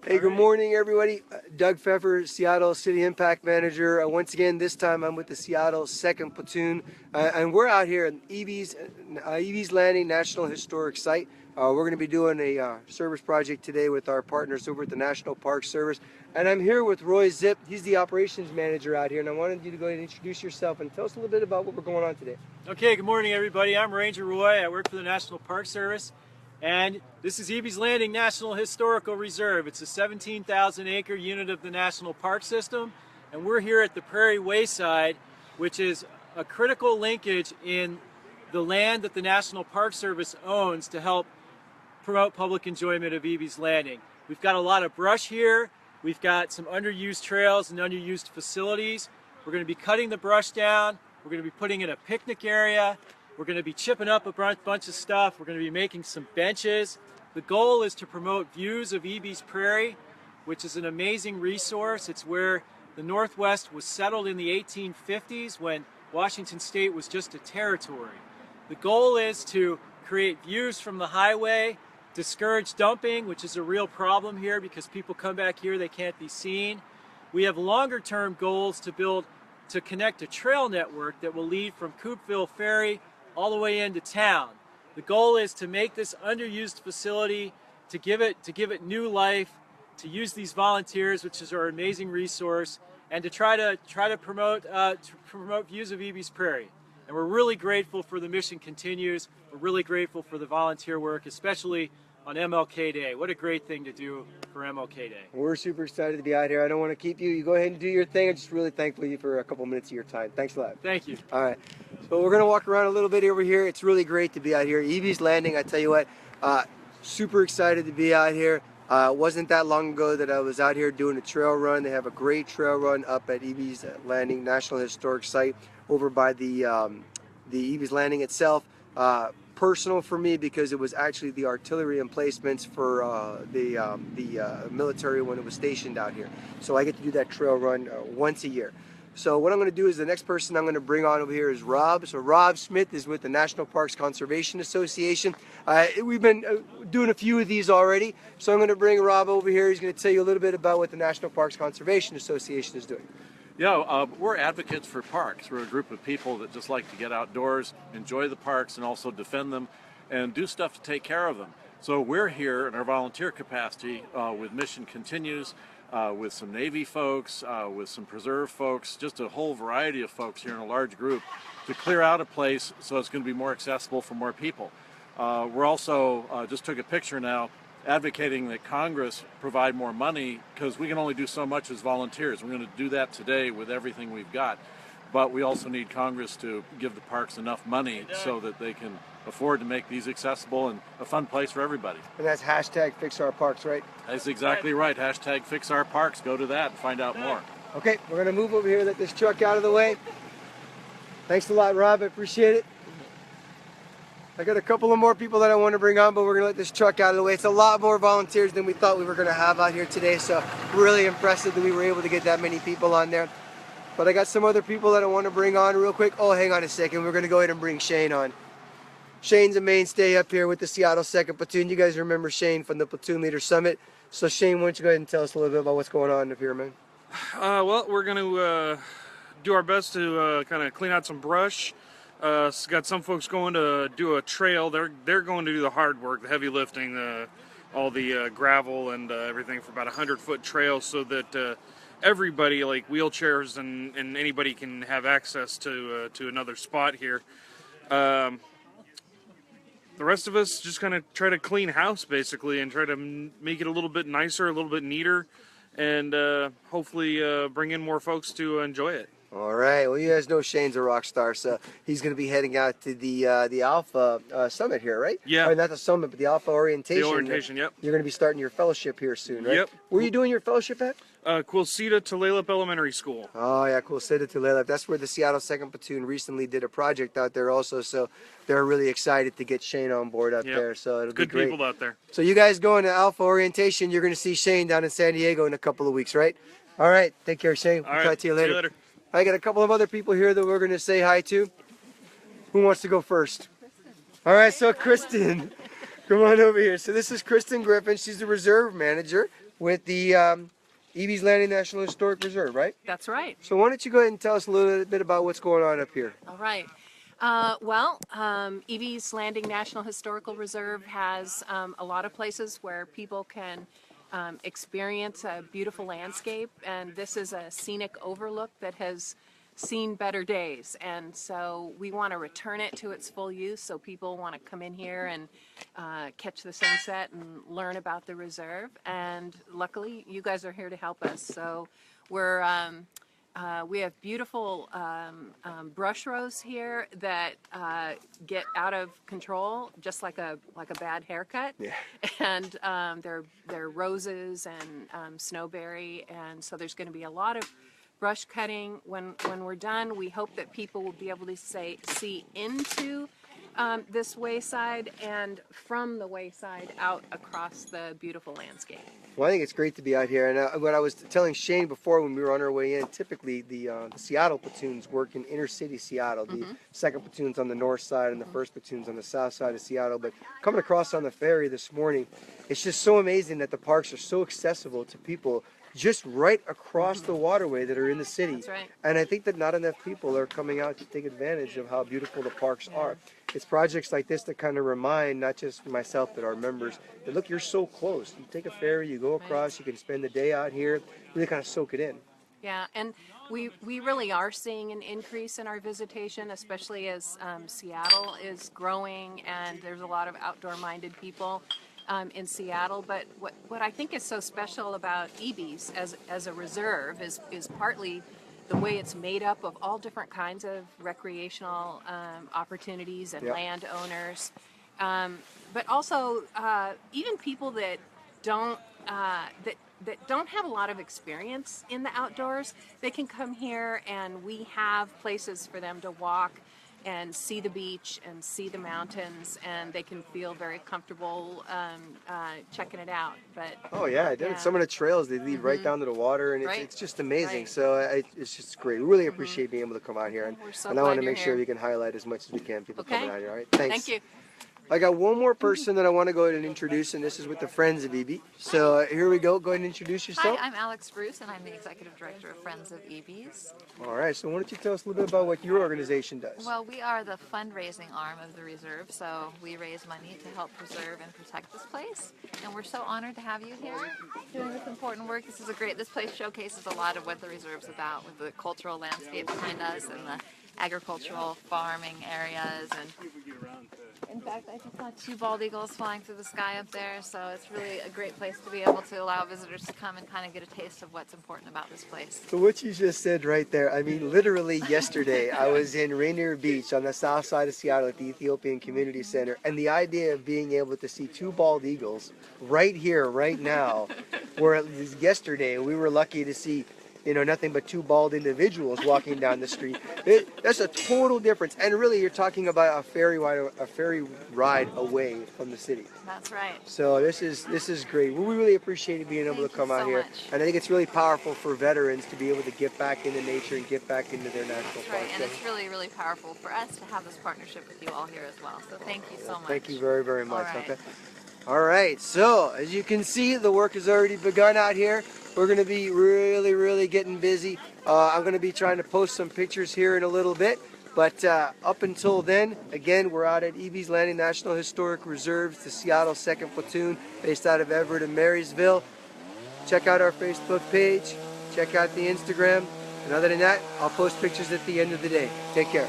Hey, good morning, everybody. Doug Pfeffer, Seattle City Impact Manager. Once again, this time I'm with the Seattle 2nd Platoon, and we're out here at Ebey's Landing National Historic Site. We're going to be doing a service project today with our partners over at the National Park Service. And I'm here with Roy Zip. He's the operations manager out here, and I wanted you to go ahead and introduce yourself and tell us a little bit about what we're going on today. Okay, good morning, everybody. I'm Ranger Roy. I work for the National Park Service. And this is Ebey's Landing National Historical Reserve. It's a 17,000 acre unit of the National Park System. And we're here at the Prairie Wayside, which is a critical linkage in the land that the National Park Service owns to help promote public enjoyment of Ebey's Landing. We've got a lot of brush here. We've got some underused trails and underused facilities. We're going to be cutting the brush down. We're going to be putting in a picnic area. We're going to be chipping up a bunch of stuff. We're going to be making some benches. The goal is to promote views of Ebey's Prairie, which is an amazing resource. It's where the Northwest was settled in the 1850s when Washington State was just a territory. The goal is to create views from the highway, discourage dumping, which is a real problem here because people come back here, they can't be seen. We have longer-term goals to connect a trail network that will lead from Coopville Ferry all the way into town. The goal is to make this underused facility, to give it new life, to use these volunteers, which is our amazing resource, and to try to promote views of Ebey's Prairie. And we're really grateful for the mission continues. We're really grateful for the volunteer work, especially on MLK Day. What a great thing to do for MLK Day. We're super excited to be out here. I don't want to keep you. You go ahead and do your thing. I'm just really thankful for a couple minutes of your time. Thanks a lot. Thank you. All right. So we're going to walk around a little bit over here. It's really great to be out here. Ebey's Landing, I tell you what, super excited to be out here. It wasn't that long ago that I was out here doing a trail run. They have a great trail run up at Ebey's Landing National Historic Site over by the Ebey's Landing itself. Personal for me because it was actually the artillery emplacements for the military when it was stationed out here. So I get to do that trail run once a year. So what I'm going to do is the next person I'm going to bring on over here is Rob. So Rob Smith is with the National Parks Conservation Association. We've been doing a few of these already. So I'm going to bring Rob over here. He's going to tell you a little bit about what the National Parks Conservation Association is doing. Yeah, we're advocates for parks. We're a group of people that just like to get outdoors, enjoy the parks, and also defend them and do stuff to take care of them. So we're here in our volunteer capacity with Mission Continues, with some Navy folks, with some preserve folks, just a whole variety of folks here in a large group to clear out a place so it's going to be more accessible for more people. We're also, just took a picture now, advocating that Congress provide more money because we can only do so much as volunteers. We're going to do that today with everything we've got. But we also need Congress to give the parks enough money so that they can afford to make these accessible and a fun place for everybody. And that's hashtag Fix Our Parks, right? That's exactly right. Hashtag Fix Our Parks. Go to that and find out more. Okay, we're going to move over here, let this truck out of the way. Thanks a lot, Rob. I appreciate it. I got a couple of more people that I want to bring on, but we're going to let this truck out of the way. It's a lot more volunteers than we thought we were going to have out here today, so really impressive that we were able to get that many people on there. But I got some other people that I want to bring on real quick. Oh, hang on a second. We're going to go ahead and bring Shane on. Shane's a mainstay up here with the Seattle 2nd Platoon. You guys remember Shane from the Platoon Leader Summit. So Shane, why don't you go ahead and tell us a little bit about what's going on up here, man? Well, we're going to do our best to kind of clean out some brush. Got some folks going to do a trail. They're going to do the hard work, the heavy lifting, all the gravel and everything for about 100-foot trail, so that everybody, like wheelchairs and anybody, can have access to another spot here. The rest of us just kind of try to clean house basically and try to make it a little bit nicer, a little bit neater, and hopefully bring in more folks to enjoy it. All right. Well, you guys know Shane's a rock star, so he's going to be heading out to the Alpha Summit here, right? Yeah. Or not the Summit, but the Alpha Orientation. The orientation, yep. You're going to be starting your fellowship here soon, right? Yep. Where are you doing your fellowship at? Quilceda Tulalip Elementary School. Oh, yeah, Quilceda Tulalip. That's where the Seattle 2nd Platoon recently did a project out there also, so they're really excited to get Shane on board up there, so it'll be great. Good people out there. So you guys going to Alpha Orientation, you're going to see Shane down in San Diego in a couple of weeks, right? All right. Take care, Shane. We'll talk to you later. See you later. I got a couple of other people here that we're going to say hi to. Who wants to go first? All right, so Kristen. Come on over here. So this is Kristen Griffin. She's the reserve manager with the Ebey's Landing National Historic Reserve, right? That's right. So why don't you go ahead and tell us a little bit about what's going on up here? All right. Ebey's Landing National Historical Reserve has a lot of places where people can experience a beautiful landscape, and this is a scenic overlook that has seen better days, and so we want to return it to its full use, so people want to come in here and catch the sunset and learn about the reserve. And luckily you guys are here to help us. So we have beautiful brush rows here that get out of control, just like a bad haircut. Yeah. And they're roses and snowberry, and so there's going to be a lot of brush cutting when we're done. We hope that people will be able to see into this wayside and from the wayside out across the beautiful landscape. Well, I think it's great to be out here, and what I was telling Shane before when we were on our way in, typically the Seattle platoons work in inner city Seattle. The second platoon's on the north side and the first platoon's on the south side of Seattle. But coming across on the ferry this morning, it's just so amazing that the parks are so accessible to people just right across the waterway that are in the city. That's right. And I think that not enough people are coming out to take advantage of how beautiful the parks are. It's projects like this that kind of remind not just myself but our members that, look, you're so close. You take a ferry, you go across, you can spend the day out here, really kind of soak it in. Yeah, and we really are seeing an increase in our visitation, especially as Seattle is growing and there's a lot of outdoor-minded people in Seattle. But what I think is so special about Ebey's as a reserve is partly the way it's made up of all different kinds of recreational opportunities and landowners, but also even people that don't that don't have a lot of experience in the outdoors. They can come here, and we have places for them to walk and see the beach and see the mountains, and they can feel very comfortable checking it out. But oh yeah, I did. Some of the trails they lead right down to the water, and it's just amazing. Right. So it's just great. We really appreciate being able to come out here, and, We're so and I want glad to make you're sure here. we can highlight as much as we can people Okay. coming out here. All right, thanks. Thank you. I got one more person that I want to go ahead and introduce, and this is with the Friends of Ebey. So here we go. Go ahead and introduce yourself. Hi, I'm Alex Bruce, and I'm the Executive Director of Friends of Ebey's. All right. So why don't you tell us a little bit about what your organization does? Well, we are the fundraising arm of the reserve, so we raise money to help preserve and protect this place. And we're so honored to have you here doing this important work. This place showcases a lot of what the reserve's about, with the cultural landscape behind us and the agricultural farming areas. And in fact, I just saw 2 bald eagles flying through the sky up there, so it's really a great place to be able to allow visitors to come and kind of get a taste of what's important about this place. So what you just said right there, I mean, literally yesterday I was in Rainier Beach on the south side of Seattle at the Ethiopian Community Center, and the idea of being able to see 2 bald eagles right here, right now, where yesterday we were lucky to see, you know, nothing but 2 bald individuals walking down the street. That's a total difference. And really, you're talking about a ferry ride away from the city. That's right. So this is great. We really appreciate being able to come out here. And I think it's really powerful for veterans to be able to get back into nature and get back into their national That's parks. right, and it's really, really powerful for us to have this partnership with you all here as well. So thank you so much. Thank you very, very much. All right. Okay. All right. So as you can see, the work has already begun out here. We're going to be really, really getting busy. I'm going to be trying to post some pictures here in a little bit. But up until then, again, we're out at Ebey's Landing National Historic Reserve, the Seattle 2nd Platoon, based out of Everett and Marysville. Check out our Facebook page. Check out the Instagram. And other than that, I'll post pictures at the end of the day. Take care.